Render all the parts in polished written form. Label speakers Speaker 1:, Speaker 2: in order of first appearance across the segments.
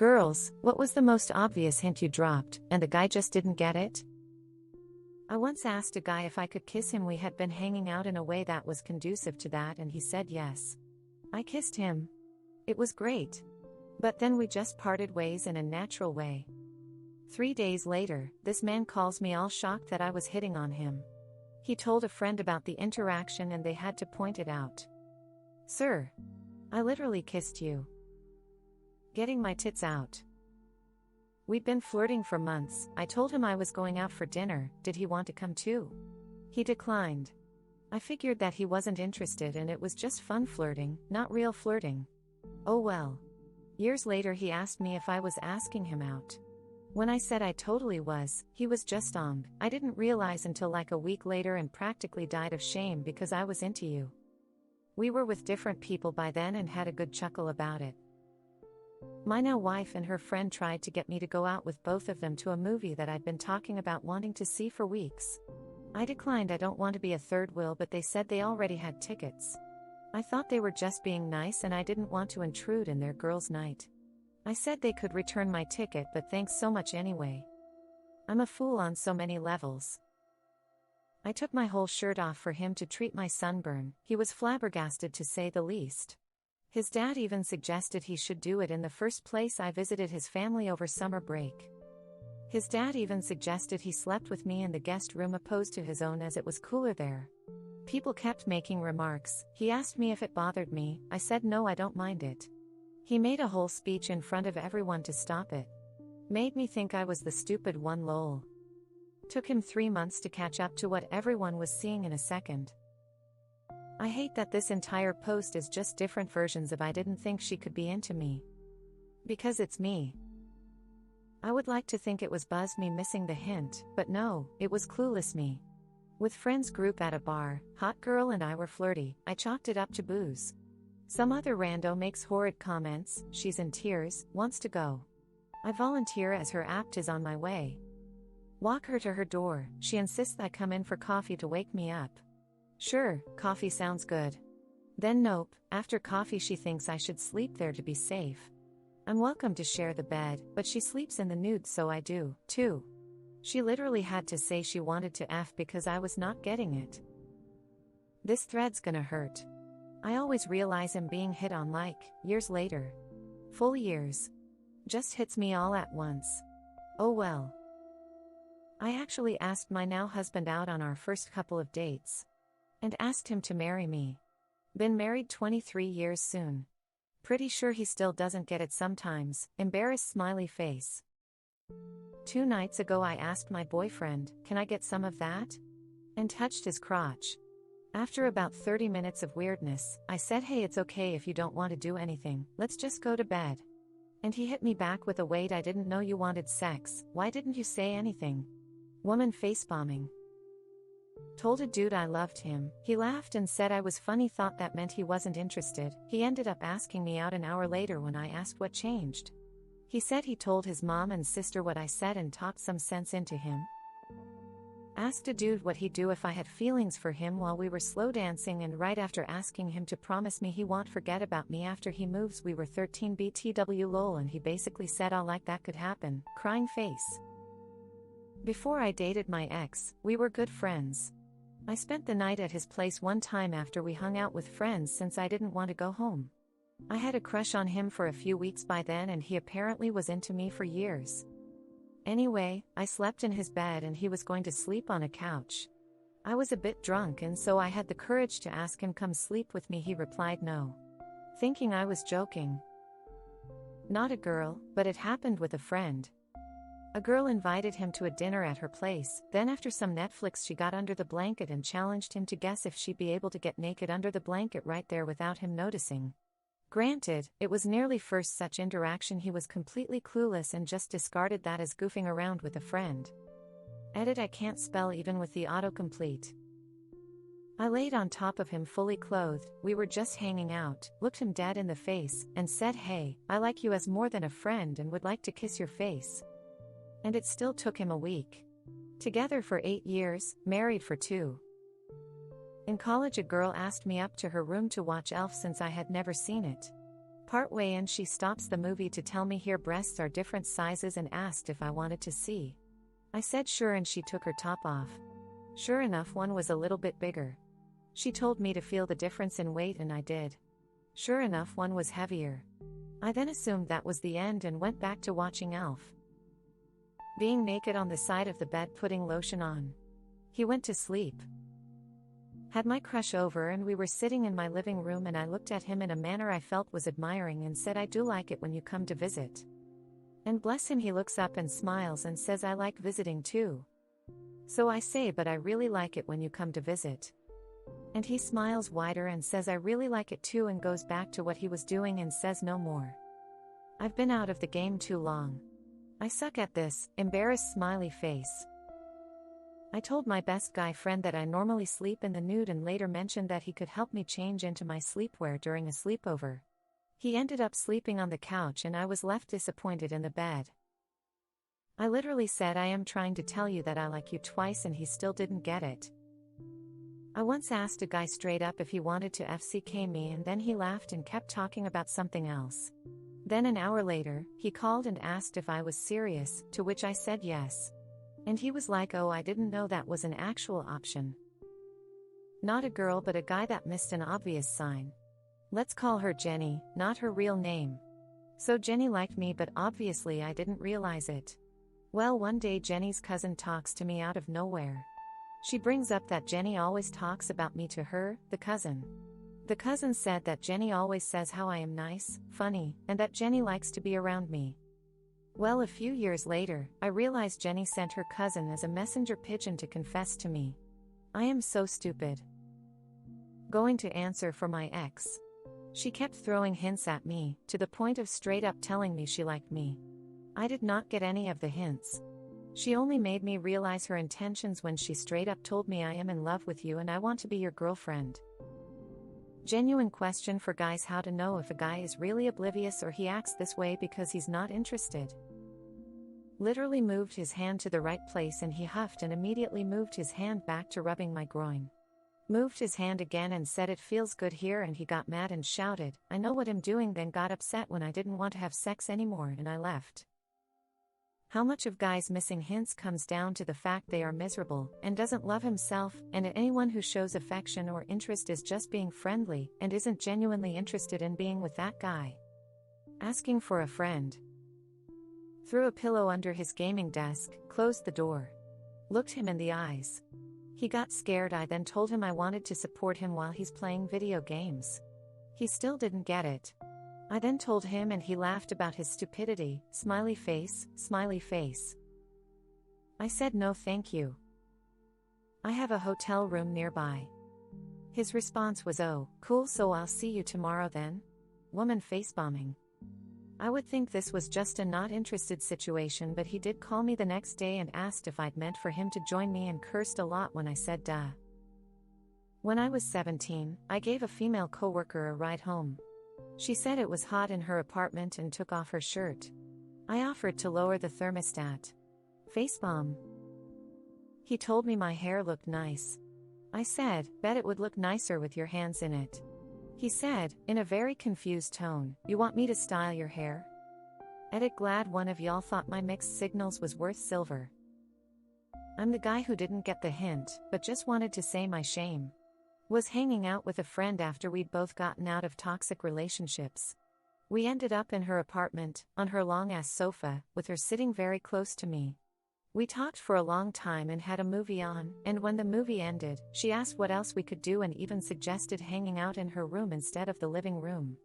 Speaker 1: Girls, what was the most obvious hint you dropped, and the guy just didn't get it? I once asked a guy if I could kiss him. We had been hanging out in a way that was conducive to that, and he said yes. I kissed him. It was great. But then we just parted ways in a natural way. 3 days later, this man calls me all shocked that I was hitting on him. He told a friend about the interaction and they had to point it out. Sir, I literally kissed you. Getting my tits out. We'd been flirting for months. I told him I was going out for dinner. Did he want to come too? He declined. I figured that he wasn't interested and it was just fun flirting, not real flirting. Oh well. Years later he asked me if I was asking him out. When I said I totally was, he was just I didn't realize until like a week later and practically died of shame because I was into you. We were with different people by then and had a good chuckle about it. My now wife and her friend tried to get me to go out with both of them to a movie that I'd been talking about wanting to see for weeks. I declined. I don't want to be a third wheel, but they said they already had tickets. I thought they were just being nice and I didn't want to intrude in their girls' night. I said they could return my ticket, but thanks so much anyway. I'm a fool on so many levels. I took my whole shirt off for him to treat my sunburn. He was flabbergasted to say the least. His dad even suggested he should do it in the first place. I visited his family over summer break. His dad even suggested he slept with me in the guest room opposed to his own as it was cooler there. People kept making remarks. He asked me if it bothered me. I said no, I don't mind it. He made a whole speech in front of everyone to stop it. Made me think I was the stupid one, lol. Took him 3 months to catch up to what everyone was seeing in a second. I hate that this entire post is just different versions of I didn't think she could be into me. Because it's me. I would like to think it was Buzz me missing the hint, but no, it was clueless me. With friends group at a bar, hot girl and I were flirty. I chalked it up to booze. Some other rando makes horrid comments. She's in tears, wants to go. I volunteer as her apt is on my way. Walk her to her door. She insists I come in for coffee to wake me up. Sure, coffee sounds good. Then nope, after coffee she thinks I should sleep there to be safe. I'm welcome to share the bed, but she sleeps in the nude, so I do, too. She literally had to say she wanted to F because I was not getting it. This thread's gonna hurt. I always realize I'm being hit on like, years later. Full years. Just hits me all at once. Oh well. I actually asked my now husband out on our first couple of dates. And asked him to marry me. Been married 23 years soon. Pretty sure he still doesn't get it sometimes. Embarrassed smiley face. 2 nights ago I asked my boyfriend, can I get some of that? And touched his crotch. After about 30 minutes of weirdness, I said, hey, it's okay if you don't want to do anything, let's just go to bed. And he hit me back with a wait, I didn't know you wanted sex, why didn't you say anything? Woman face-bombing. Told a dude I loved him, he laughed and said I was funny, thought that meant he wasn't interested. He ended up asking me out an hour later when I asked what changed. He said he told his mom and sister what I said and talked some sense into him. Asked a dude what he'd do if I had feelings for him while we were slow dancing, and right after asking him to promise me he won't forget about me after he moves, we were 13 BTW lol, and he basically said all like that could happen, crying face. Before I dated my ex, we were good friends. I spent the night at his place one time after we hung out with friends since I didn't want to go home. I had a crush on him for a few weeks by then, and he apparently was into me for years. Anyway, I slept in his bed and he was going to sleep on a couch. I was a bit drunk and so I had the courage to ask him come sleep with me. He replied no. Thinking I was joking. Not a girl, but it happened with a friend. A girl invited him to a dinner at her place, then after some Netflix she got under the blanket and challenged him to guess if she'd be able to get naked under the blanket right there without him noticing. Granted, it was nearly first such interaction. He was completely clueless and just discarded that as goofing around with a friend. Edit: I can't spell even with the autocomplete. I laid on top of him fully clothed, we were just hanging out, looked him dead in the face, and said, hey, I like you as more than a friend and would like to kiss your face. And it still took him a week. Together for 8 years, married for 2. In college a girl asked me up to her room to watch Elf since I had never seen it. Partway in, she stops the movie to tell me her breasts are different sizes and asked if I wanted to see. I said sure, and she took her top off. Sure enough, one was a little bit bigger. She told me to feel the difference in weight, and I did. Sure enough, one was heavier. I then assumed that was the end and went back to watching Elf. Being naked on the side of the bed putting lotion on. He went to sleep. Had my crush over and we were sitting in my living room, and I looked at him in a manner I felt was admiring and said, "I do like it when you come to visit." And bless him, he looks up and smiles and says, "I like visiting too." So I say, "But I really like it when you come to visit." And he smiles wider and says, "I really like it too," and goes back to what he was doing and says no more. I've been out of the game too long. I suck at this, embarrassed smiley face. I told my best guy friend that I normally sleep in the nude and later mentioned that he could help me change into my sleepwear during a sleepover. He ended up sleeping on the couch and I was left disappointed in the bed. I literally said, "I am trying to tell you that I like you" twice, and he still didn't get it. I once asked a guy straight up if he wanted to FCK me, and then he laughed and kept talking about something else. Then an hour later, he called and asked if I was serious, to which I said yes. And he was like, "Oh, I didn't know that was an actual option." Not a girl, but a guy that missed an obvious sign. Let's call her Jenny, not her real name. So Jenny liked me, but obviously I didn't realize it. Well, one day Jenny's cousin talks to me out of nowhere. She brings up that Jenny always talks about me to her, the cousin. The cousin said that Jenny always says how I am nice, funny, and that Jenny likes to be around me. Well, a few years later, I realized Jenny sent her cousin as a messenger pigeon to confess to me. I am so stupid. Going to answer for my ex. She kept throwing hints at me, to the point of straight up telling me she liked me. I did not get any of the hints. She only made me realize her intentions when she straight up told me, "I am in love with you and I want to be your girlfriend." Genuine question for guys: how to know if a guy is really oblivious or he acts this way because he's not interested. Literally moved his hand to the right place and he huffed and immediately moved his hand back to rubbing my groin. Moved his hand again and said, "It feels good here," and he got mad and shouted, "I know what I'm doing," then got upset when I didn't want to have sex anymore and I left. How much of guys missing hints comes down to the fact they are miserable and doesn't love himself, and anyone who shows affection or interest is just being friendly and isn't genuinely interested in being with that guy. Asking for a friend. Threw a pillow under his gaming desk, closed the door. Looked him in the eyes. He got scared. I then told him I wanted to support him while he's playing video games. He still didn't get it. I then told him and he laughed about his stupidity, smiley face, smiley face. I said no thank you. I have a hotel room nearby. His response was, "Oh, cool, so I'll see you tomorrow then?" Woman facebombing. I would think this was just a not interested situation, but he did call me the next day and asked if I'd meant for him to join me and cursed a lot when I said duh. When I was 17, I gave a female coworker a ride home. She said it was hot in her apartment and took off her shirt. I offered to lower the thermostat. Facebomb. He told me my hair looked nice. I said, "Bet it would look nicer with your hands in it." He said, in a very confused tone, "You want me to style your hair?" Edit glad one of y'all thought my mixed signals was worth silver. I'm the guy who didn't get the hint, but just wanted to say my shame. Was hanging out with a friend after we'd both gotten out of toxic relationships. We ended up in her apartment, on her long-ass sofa, with her sitting very close to me. We talked for a long time and had a movie on, and when the movie ended, she asked what else we could do and even suggested hanging out in her room instead of the living room.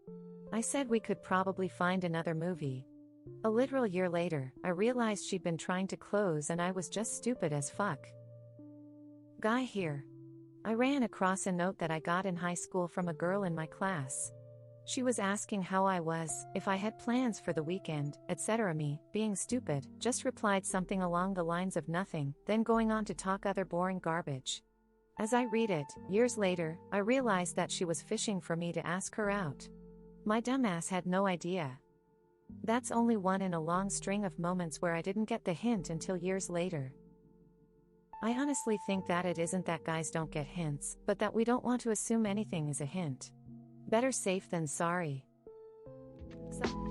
Speaker 1: I said we could probably find another movie. A literal year later, I realized she'd been trying to close and I was just stupid as fuck. Guy here. I ran across a note that I got in high school from a girl in my class. She was asking how I was, if I had plans for the weekend, etc. Me, being stupid, just replied something along the lines of nothing, then going on to talk other boring garbage. As I read it, years later, I realized that she was fishing for me to ask her out. My dumbass had no idea. That's only one in a long string of moments where I didn't get the hint until years later. I honestly think that it isn't that guys don't get hints, but that we don't want to assume anything is a hint. Better safe than sorry.
Speaker 2: thumbs up.